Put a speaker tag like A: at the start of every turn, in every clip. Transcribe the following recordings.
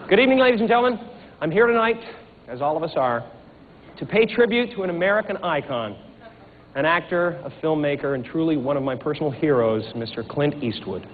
A: Good evening, ladies and gentlemen. I'm here tonight, as all of us are, to pay tribute to an American icon, an actor, a filmmaker, and truly one of my personal heroes, Mr. Clint Eastwood.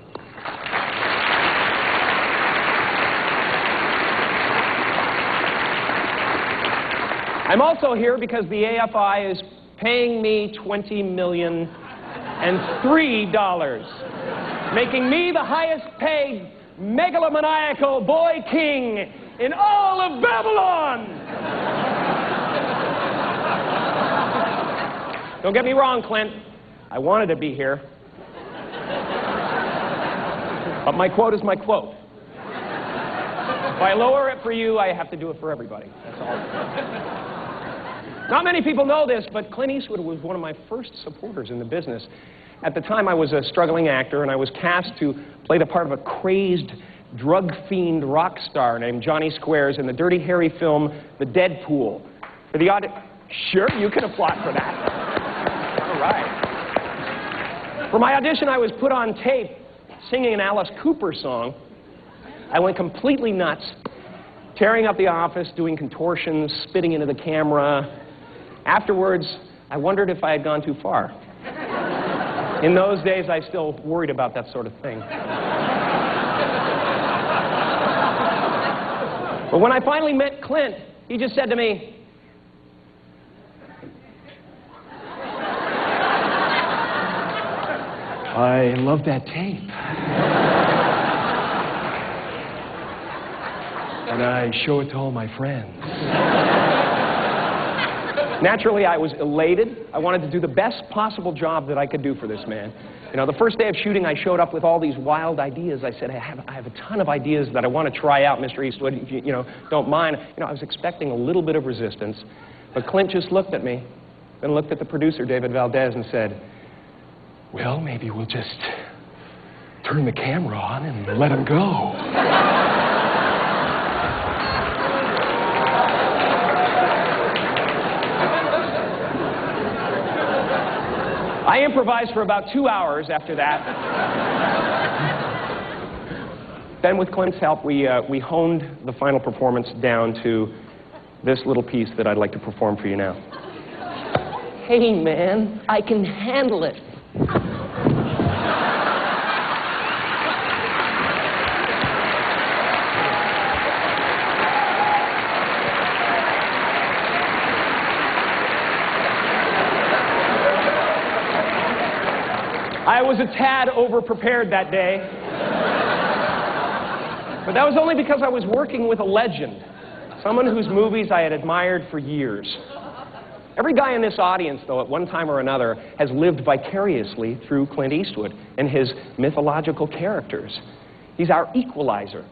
A: I'm also here because the AFI is paying me $20,003, making me the highest paid megalomaniacal boy king in all of Babylon! Don't get me wrong, Clint. I wanted to be here. But my quote is my quote. If I lower it for you, I have to do it for everybody. That's all. Not many people know this, but Clint Eastwood was one of my first supporters in the business. At the time, I was a struggling actor, and I was cast to play the part of a crazed, drug-fiend rock star named Johnny Squares in the Dirty Harry film, The Deadpool. For the Sure, you can applaud for that. All right. For my audition, I was put on tape singing an Alice Cooper song. I went completely nuts, tearing up the office, doing contortions, spitting into the camera. Afterwards, I wondered if I had gone too far. In those days, I still worried about that sort of thing. But when I finally met Clint, he just said to me, "I love that tape. And I show it to all my friends." Naturally, I was elated. I wanted to do the best possible job that I could do for this man. You know, the first day of shooting, I showed up with all these wild ideas. I said, I have a ton of ideas that I want to try out, Mr. Eastwood, if you don't mind. You know, I was expecting a little bit of resistance. But Clint just looked at me, then looked at the producer, David Valdez, and said, "Well, maybe we'll just turn the camera on and let him go." I improvised for about 2 hours after that. Then with Clint's help, we honed the final performance down to this little piece that I'd like to perform for you now. "Hey, man, I can handle it." I was a tad over-prepared that day. But that was only because I was working with a legend, someone whose movies I had admired for years. Every guy in this audience, though, at one time or another, has lived vicariously through Clint Eastwood and his mythological characters. He's our equalizer.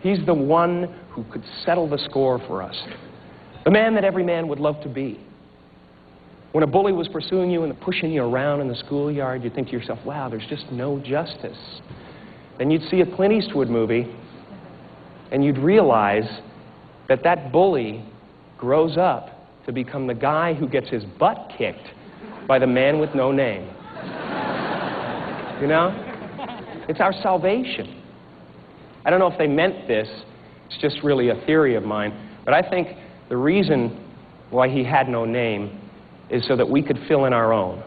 A: He's the one who could settle the score for us. The man that every man would love to be. When a bully was pursuing you and pushing you around in the schoolyard, you'd think to yourself, wow, there's just no justice. Then you'd see a Clint Eastwood movie, and you'd realize that that bully grows up to become the guy who gets his butt kicked by the man with no name. You know? It's our salvation. I don't know if they meant this. It's just really a theory of mine. But I think the reason why he had no name is so that we could fill in our own.